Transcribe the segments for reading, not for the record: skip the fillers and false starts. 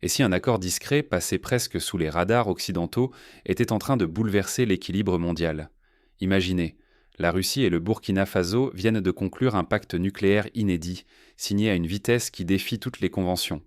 Et si un accord discret, passé presque sous les radars occidentaux, était en train de bouleverser l'équilibre mondial? Imaginez, la Russie et le Burkina Faso viennent de conclure un pacte nucléaire inédit, signé à une vitesse qui défie toutes les conventions.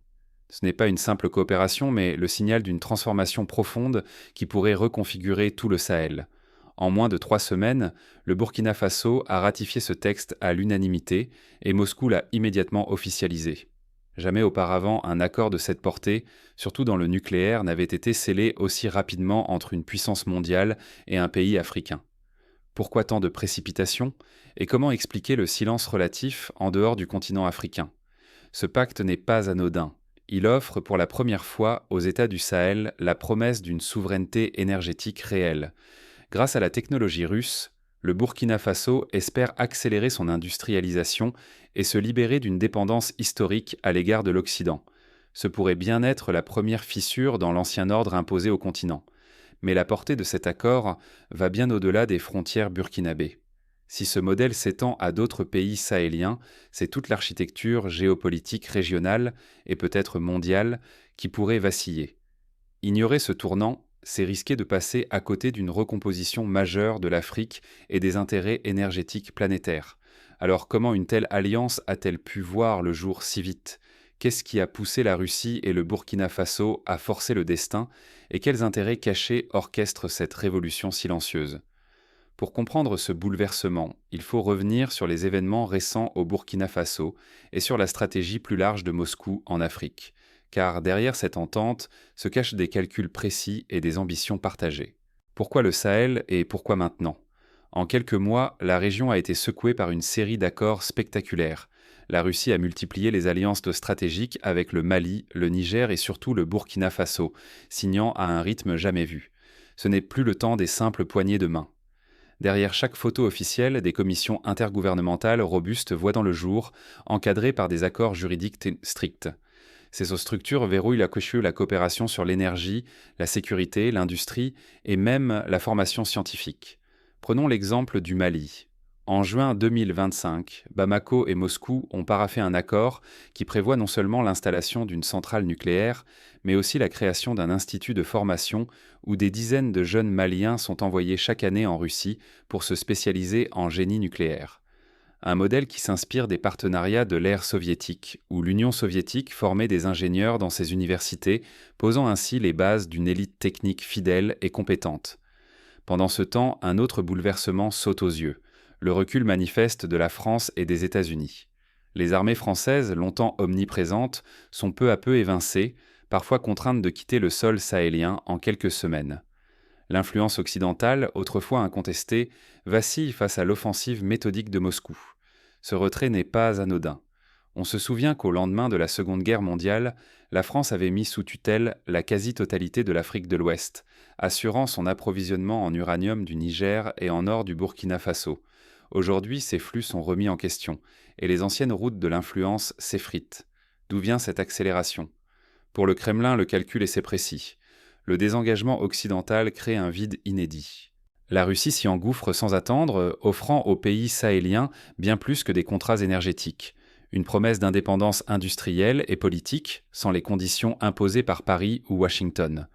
Ce n'est pas une simple coopération, mais le signal d'une transformation profonde qui pourrait reconfigurer tout le Sahel. En moins de 3 semaines, le Burkina Faso a ratifié ce texte à l'unanimité et Moscou l'a immédiatement officialisé. Jamais auparavant un accord de cette portée, surtout dans le nucléaire, n'avait été scellé aussi rapidement entre une puissance mondiale et un pays africain. Pourquoi tant de précipitation? Et comment expliquer le silence relatif en dehors du continent africain? Ce pacte n'est pas anodin. Il offre pour la première fois aux États du Sahel la promesse d'une souveraineté énergétique réelle. Grâce à la technologie russe, le Burkina Faso espère accélérer son industrialisation et se libérer d'une dépendance historique à l'égard de l'Occident. Ce pourrait bien être la première fissure dans l'ancien ordre imposé au continent. Mais la portée de cet accord va bien au-delà des frontières burkinabées. Si ce modèle s'étend à d'autres pays sahéliens, c'est toute l'architecture géopolitique régionale et peut-être mondiale qui pourrait vaciller. Ignorer ce tournant, c'est risquer de passer à côté d'une recomposition majeure de l'Afrique et des intérêts énergétiques planétaires. Alors comment une telle alliance a-t-elle pu voir le jour si vite? Qu'est-ce qui a poussé la Russie et le Burkina Faso à forcer le destin, et quels intérêts cachés orchestrent cette révolution silencieuse? Pour comprendre ce bouleversement, il faut revenir sur les événements récents au Burkina Faso et sur la stratégie plus large de Moscou en Afrique, car derrière cette entente se cachent des calculs précis et des ambitions partagées. Pourquoi le Sahel et pourquoi maintenant? En quelques mois, la région a été secouée par une série d'accords spectaculaires. La Russie a multiplié les alliances stratégiques avec le Mali, le Niger et surtout le Burkina Faso, signant à un rythme jamais vu. Ce n'est plus le temps des simples poignées de main. Derrière chaque photo officielle, des commissions intergouvernementales robustes voient dans le jour, encadrées par des accords juridiques stricts. Ces structures verrouillent la coopération sur l'énergie, la sécurité, l'industrie et même la formation scientifique. Prenons l'exemple du Mali. En juin 2025, Bamako et Moscou ont paraphé un accord qui prévoit non seulement l'installation d'une centrale nucléaire, mais aussi la création d'un institut de formation où des dizaines de jeunes Maliens sont envoyés chaque année en Russie pour se spécialiser en génie nucléaire. Un modèle qui s'inspire des partenariats de l'ère soviétique, où l'Union soviétique formait des ingénieurs dans ses universités, posant ainsi les bases d'une élite technique fidèle et compétente. Pendant ce temps, un autre bouleversement saute aux yeux, le recul manifeste de la France et des États-Unis. Les armées françaises, longtemps omniprésentes, sont peu à peu évincées, parfois contraintes de quitter le sol sahélien en quelques semaines. L'influence occidentale, autrefois incontestée, vacille face à l'offensive méthodique de Moscou. Ce retrait n'est pas anodin. On se souvient qu'au lendemain de la Seconde Guerre mondiale, la France avait mis sous tutelle la quasi-totalité de l'Afrique de l'Ouest, assurant son approvisionnement en uranium du Niger et en or du Burkina Faso. Aujourd'hui, ces flux sont remis en question, et les anciennes routes de l'influence s'effritent. D'où vient cette accélération? Pour le Kremlin, le calcul est précis. Le désengagement occidental crée un vide inédit. La Russie s'y engouffre sans attendre, offrant aux pays sahéliens bien plus que des contrats énergétiques. Une promesse d'indépendance industrielle et politique, sans les conditions imposées par Paris ou Washington.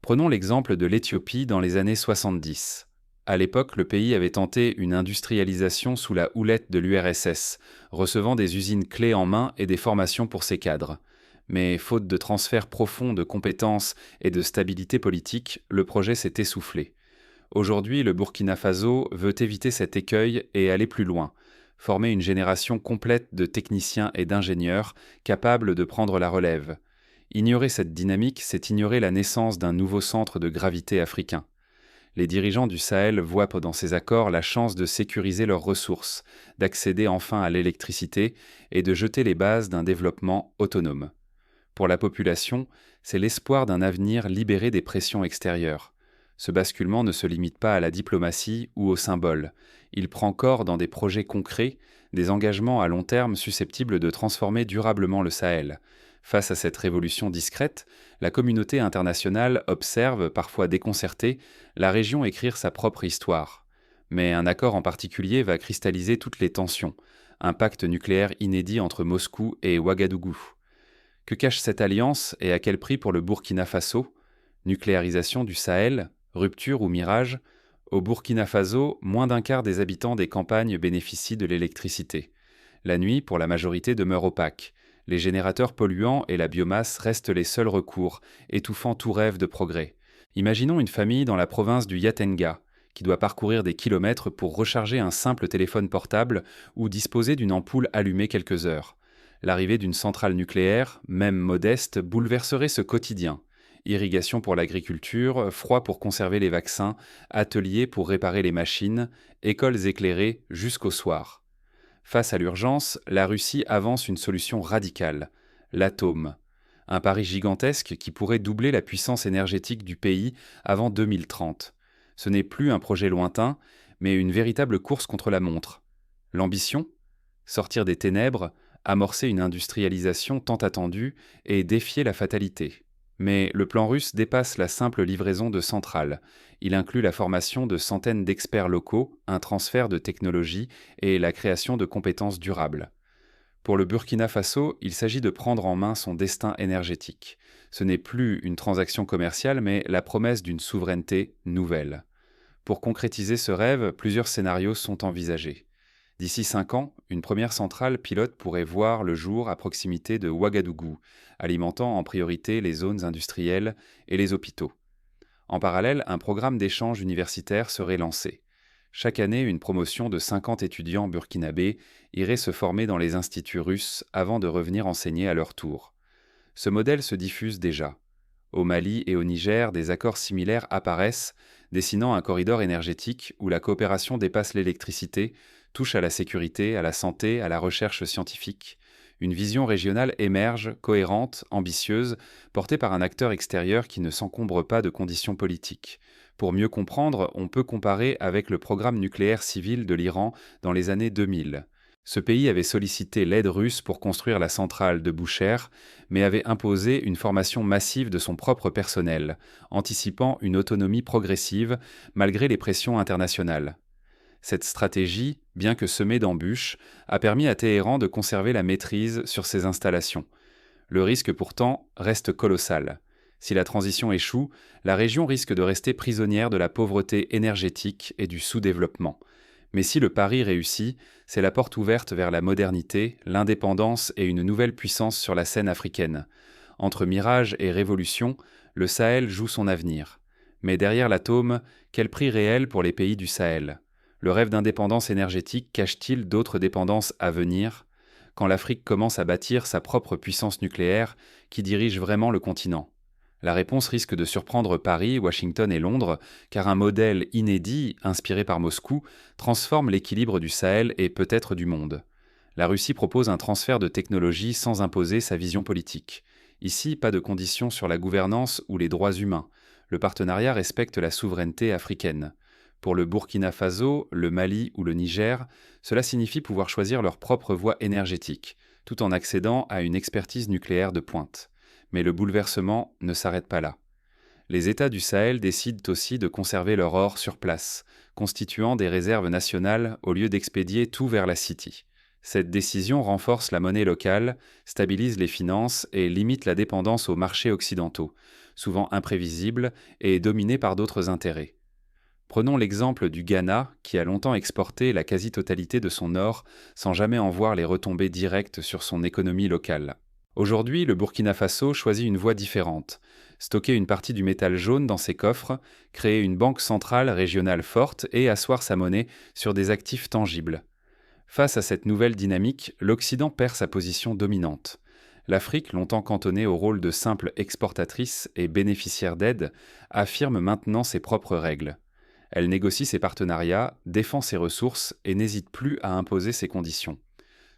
Prenons l'exemple de l'Éthiopie dans les années 70. À l'époque, le pays avait tenté une industrialisation sous la houlette de l'URSS, recevant des usines clés en main et des formations pour ses cadres. Mais faute de transfert profond de compétences et de stabilité politique, le projet s'est essoufflé. Aujourd'hui, le Burkina Faso veut éviter cet écueil et aller plus loin, former une génération complète de techniciens et d'ingénieurs capables de prendre la relève. Ignorer cette dynamique, c'est ignorer la naissance d'un nouveau centre de gravité africain. Les dirigeants du Sahel voient dans ces accords la chance de sécuriser leurs ressources, d'accéder enfin à l'électricité et de jeter les bases d'un développement autonome. Pour la population, c'est l'espoir d'un avenir libéré des pressions extérieures. Ce basculement ne se limite pas à la diplomatie ou aux symboles. Il prend corps dans des projets concrets, des engagements à long terme susceptibles de transformer durablement le Sahel. Face à cette révolution discrète, la communauté internationale observe, parfois déconcertée, la région écrire sa propre histoire. Mais un accord en particulier va cristalliser toutes les tensions, un pacte nucléaire inédit entre Moscou et Ouagadougou. Que cache cette alliance et à quel prix pour le Burkina Faso? Nucléarisation du Sahel, rupture ou mirage? Au Burkina Faso, moins d'un quart des habitants des campagnes bénéficient de l'électricité. La nuit, pour la majorité, demeure opaque. Les générateurs polluants et la biomasse restent les seuls recours, étouffant tout rêve de progrès. Imaginons une famille dans la province du Yatenga, qui doit parcourir des kilomètres pour recharger un simple téléphone portable ou disposer d'une ampoule allumée quelques heures. L'arrivée d'une centrale nucléaire, même modeste, bouleverserait ce quotidien. Irrigation pour l'agriculture, froid pour conserver les vaccins, ateliers pour réparer les machines, écoles éclairées jusqu'au soir. Face à l'urgence, la Russie avance une solution radicale, l'atome. Un pari gigantesque qui pourrait doubler la puissance énergétique du pays avant 2030. Ce n'est plus un projet lointain, mais une véritable course contre la montre. L'ambition? Sortir des ténèbres, amorcer une industrialisation tant attendue et défier la fatalité. Mais le plan russe dépasse la simple livraison de centrales. Il inclut la formation de centaines d'experts locaux, un transfert de technologies et la création de compétences durables. Pour le Burkina Faso, il s'agit de prendre en main son destin énergétique. Ce n'est plus une transaction commerciale, mais la promesse d'une souveraineté nouvelle. Pour concrétiser ce rêve, plusieurs scénarios sont envisagés. D'ici 5 ans, une première centrale pilote pourrait voir le jour à proximité de Ouagadougou, alimentant en priorité les zones industrielles et les hôpitaux. En parallèle, un programme d'échange universitaire serait lancé. Chaque année, une promotion de 50 étudiants burkinabés irait se former dans les instituts russes avant de revenir enseigner à leur tour. Ce modèle se diffuse déjà. Au Mali et au Niger, des accords similaires apparaissent, dessinant un corridor énergétique où la coopération dépasse l'électricité, touche à la sécurité, à la santé, à la recherche scientifique. Une vision régionale émerge, cohérente, ambitieuse, portée par un acteur extérieur qui ne s'encombre pas de conditions politiques. Pour mieux comprendre, on peut comparer avec le programme nucléaire civil de l'Iran dans les années 2000. Ce pays avait sollicité l'aide russe pour construire la centrale de Boucher, mais avait imposé une formation massive de son propre personnel, anticipant une autonomie progressive malgré les pressions internationales. Cette stratégie, bien que semée d'embûches, a permis à Téhéran de conserver la maîtrise sur ses installations. Le risque pourtant reste colossal. Si la transition échoue, la région risque de rester prisonnière de la pauvreté énergétique et du sous-développement. Mais si le pari réussit, c'est la porte ouverte vers la modernité, l'indépendance et une nouvelle puissance sur la scène africaine. Entre mirage et révolution, le Sahel joue son avenir. Mais derrière l'atome, quel prix réel pour les pays du Sahel? Le rêve d'indépendance énergétique cache-t-il d'autres dépendances à venir? Quand l'Afrique commence à bâtir sa propre puissance nucléaire, qui dirige vraiment le continent? La réponse risque de surprendre Paris, Washington et Londres, car un modèle inédit, inspiré par Moscou, transforme l'équilibre du Sahel et peut-être du monde. La Russie propose un transfert de technologie sans imposer sa vision politique. Ici, pas de conditions sur la gouvernance ou les droits humains. Le partenariat respecte la souveraineté africaine. Pour le Burkina Faso, le Mali ou le Niger, cela signifie pouvoir choisir leur propre voie énergétique, tout en accédant à une expertise nucléaire de pointe. Mais le bouleversement ne s'arrête pas là. Les États du Sahel décident aussi de conserver leur or sur place, constituant des réserves nationales au lieu d'expédier tout vers la City. Cette décision renforce la monnaie locale, stabilise les finances et limite la dépendance aux marchés occidentaux, souvent imprévisibles et dominés par d'autres intérêts. Prenons l'exemple du Ghana, qui a longtemps exporté la quasi-totalité de son or sans jamais en voir les retombées directes sur son économie locale. Aujourd'hui, le Burkina Faso choisit une voie différente. Stocker une partie du métal jaune dans ses coffres, créer une banque centrale régionale forte et asseoir sa monnaie sur des actifs tangibles. Face à cette nouvelle dynamique, l'Occident perd sa position dominante. L'Afrique, longtemps cantonnée au rôle de simple exportatrice et bénéficiaire d'aide, affirme maintenant ses propres règles. Elle négocie ses partenariats, défend ses ressources et n'hésite plus à imposer ses conditions.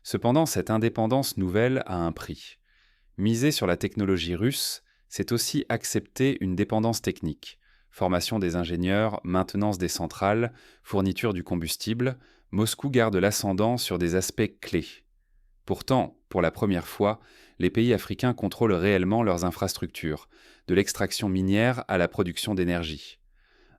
Cependant, cette indépendance nouvelle a un prix. Miser sur la technologie russe, c'est aussi accepter une dépendance technique. Formation des ingénieurs, maintenance des centrales, fourniture du combustible, Moscou garde l'ascendant sur des aspects clés. Pourtant, pour la première fois, les pays africains contrôlent réellement leurs infrastructures, de l'extraction minière à la production d'énergie.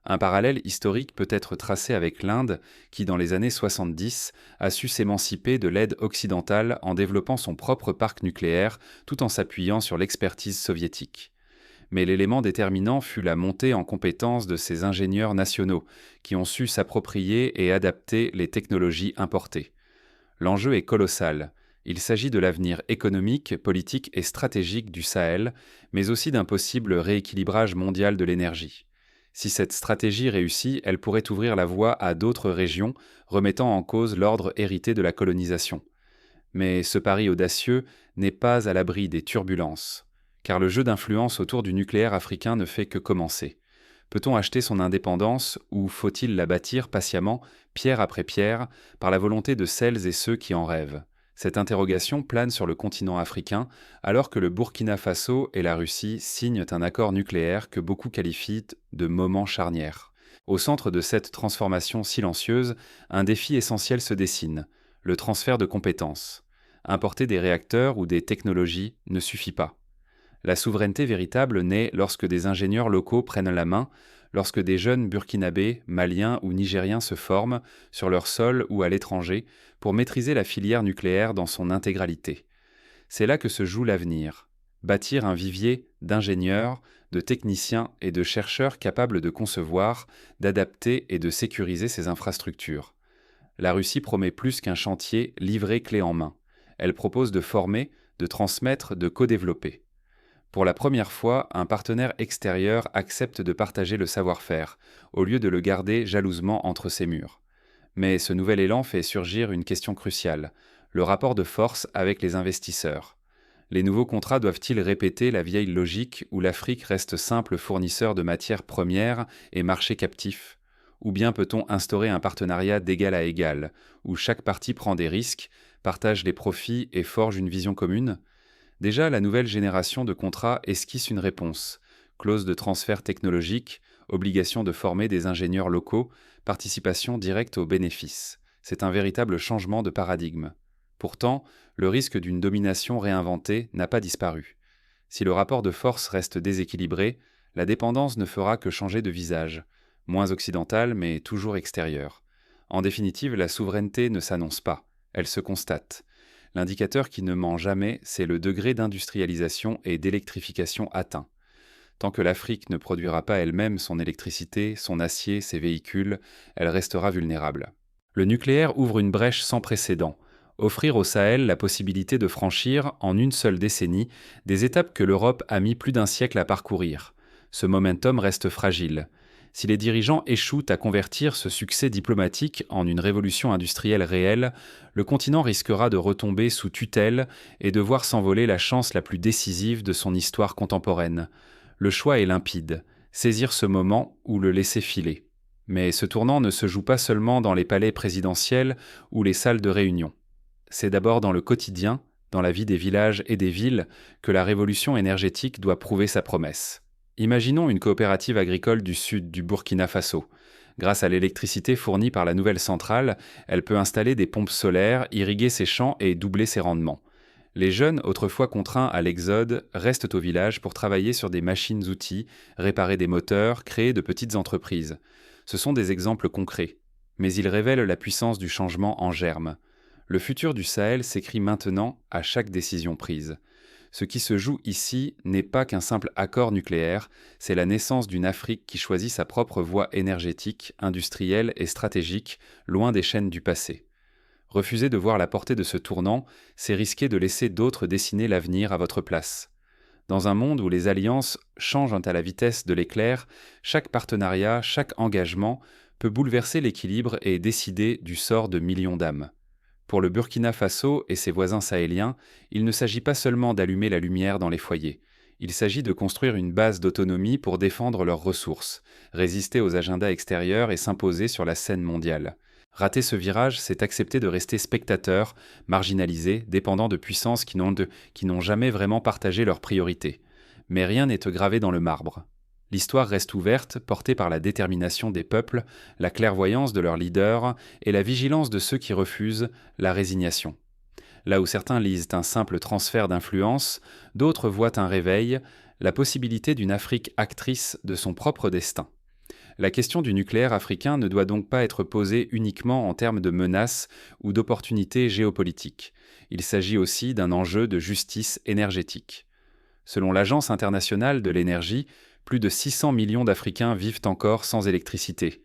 Un parallèle historique peut être tracé avec l'Inde, qui dans les années 70 a su s'émanciper de l'aide occidentale en développant son propre parc nucléaire tout en s'appuyant sur l'expertise soviétique. Mais l'élément déterminant fut la montée en compétence de ces ingénieurs nationaux, qui ont su s'approprier et adapter les technologies importées. L'enjeu est colossal. Il s'agit de l'avenir économique, politique et stratégique du Sahel, mais aussi d'un possible rééquilibrage mondial de l'énergie. Si cette stratégie réussit, elle pourrait ouvrir la voie à d'autres régions, remettant en cause l'ordre hérité de la colonisation. Mais ce pari audacieux n'est pas à l'abri des turbulences, car le jeu d'influence autour du nucléaire africain ne fait que commencer. Peut-on acheter son indépendance ou faut-il la bâtir patiemment, pierre après pierre, par la volonté de celles et ceux qui en rêvent? Cette interrogation plane sur le continent africain alors que le Burkina Faso et la Russie signent un accord nucléaire que beaucoup qualifient de moment charnière. Au centre de cette transformation silencieuse, un défi essentiel se dessine, le transfert de compétences. Importer des réacteurs ou des technologies ne suffit pas. La souveraineté véritable naît lorsque des ingénieurs locaux prennent la main, lorsque des jeunes burkinabés, maliens ou nigériens se forment, sur leur sol ou à l'étranger, pour maîtriser la filière nucléaire dans son intégralité. C'est là que se joue l'avenir. Bâtir un vivier d'ingénieurs, de techniciens et de chercheurs capables de concevoir, d'adapter et de sécuriser ces infrastructures. La Russie promet plus qu'un chantier livré clé en main. Elle propose de former, de transmettre, de co-développer. Pour la première fois, un partenaire extérieur accepte de partager le savoir-faire, au lieu de le garder jalousement entre ses murs. Mais ce nouvel élan fait surgir une question cruciale, le rapport de force avec les investisseurs. Les nouveaux contrats doivent-ils répéter la vieille logique où l'Afrique reste simple fournisseur de matières premières et marché captif? Ou bien peut-on instaurer un partenariat d'égal à égal, où chaque partie prend des risques, partage les profits et forge une vision commune? Déjà, la nouvelle génération de contrats esquisse une réponse. Clause de transfert technologique, obligation de former des ingénieurs locaux, participation directe aux bénéfices. C'est un véritable changement de paradigme. Pourtant, le risque d'une domination réinventée n'a pas disparu. Si le rapport de force reste déséquilibré, la dépendance ne fera que changer de visage, moins occidental mais toujours extérieur. En définitive, la souveraineté ne s'annonce pas, elle se constate. L'indicateur qui ne ment jamais, c'est le degré d'industrialisation et d'électrification atteint. Tant que l'Afrique ne produira pas elle-même son électricité, son acier, ses véhicules, elle restera vulnérable. Le nucléaire ouvre une brèche sans précédent. Offrir au Sahel la possibilité de franchir, en une seule décennie, des étapes que l'Europe a mis plus d'un siècle à parcourir. Ce momentum reste fragile. Si les dirigeants échouent à convertir ce succès diplomatique en une révolution industrielle réelle, le continent risquera de retomber sous tutelle et de voir s'envoler la chance la plus décisive de son histoire contemporaine. Le choix est limpide, saisir ce moment ou le laisser filer. Mais ce tournant ne se joue pas seulement dans les palais présidentiels ou les salles de réunion. C'est d'abord dans le quotidien, dans la vie des villages et des villes, que la révolution énergétique doit prouver sa promesse. Imaginons une coopérative agricole du sud du Burkina Faso. Grâce à l'électricité fournie par la nouvelle centrale, elle peut installer des pompes solaires, irriguer ses champs et doubler ses rendements. Les jeunes, autrefois contraints à l'exode, restent au village pour travailler sur des machines-outils, réparer des moteurs, créer de petites entreprises. Ce sont des exemples concrets, mais ils révèlent la puissance du changement en germe. Le futur du Sahel s'écrit maintenant à chaque décision prise. Ce qui se joue ici n'est pas qu'un simple accord nucléaire, c'est la naissance d'une Afrique qui choisit sa propre voie énergétique, industrielle et stratégique, loin des chaînes du passé. Refuser de voir la portée de ce tournant, c'est risquer de laisser d'autres dessiner l'avenir à votre place. Dans un monde où les alliances changent à la vitesse de l'éclair, chaque partenariat, chaque engagement peut bouleverser l'équilibre et décider du sort de millions d'âmes. Pour le Burkina Faso et ses voisins sahéliens, il ne s'agit pas seulement d'allumer la lumière dans les foyers. Il s'agit de construire une base d'autonomie pour défendre leurs ressources, résister aux agendas extérieurs et s'imposer sur la scène mondiale. Rater ce virage, c'est accepter de rester spectateur, marginalisé, dépendant de puissances qui n'ont jamais vraiment partagé leurs priorités. Mais rien n'est gravé dans le marbre. L'histoire reste ouverte, portée par la détermination des peuples, la clairvoyance de leurs leaders et la vigilance de ceux qui refusent la résignation. Là où certains lisent un simple transfert d'influence, d'autres voient un réveil, la possibilité d'une Afrique actrice de son propre destin. La question du nucléaire africain ne doit donc pas être posée uniquement en termes de menaces ou d'opportunités géopolitiques. Il s'agit aussi d'un enjeu de justice énergétique. Selon l'Agence internationale de l'énergie, plus de 600 millions d'Africains vivent encore sans électricité.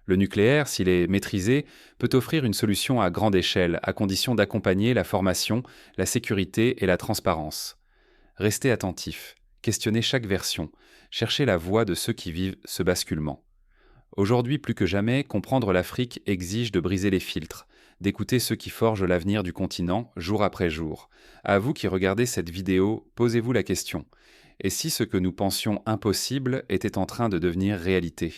Le nucléaire, s'il est maîtrisé, peut offrir une solution à grande échelle, à condition d'accompagner la formation, la sécurité et la transparence. Restez attentifs, questionnez chaque version, cherchez la voix de ceux qui vivent ce basculement. Aujourd'hui, plus que jamais, comprendre l'Afrique exige de briser les filtres, d'écouter ceux qui forgent l'avenir du continent jour après jour. À vous qui regardez cette vidéo, posez-vous la question. Et si ce que nous pensions impossible était en train de devenir réalité ?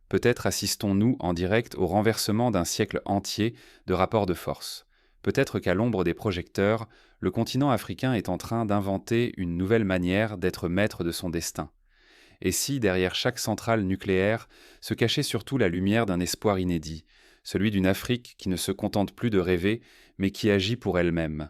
Peut-être assistons-nous en direct au renversement d'un siècle entier de rapports de force. Peut-être qu'à l'ombre des projecteurs, le continent africain est en train d'inventer une nouvelle manière d'être maître de son destin. Et si, derrière chaque centrale nucléaire, se cachait surtout la lumière d'un espoir inédit, celui d'une Afrique qui ne se contente plus de rêver, mais qui agit pour elle-même.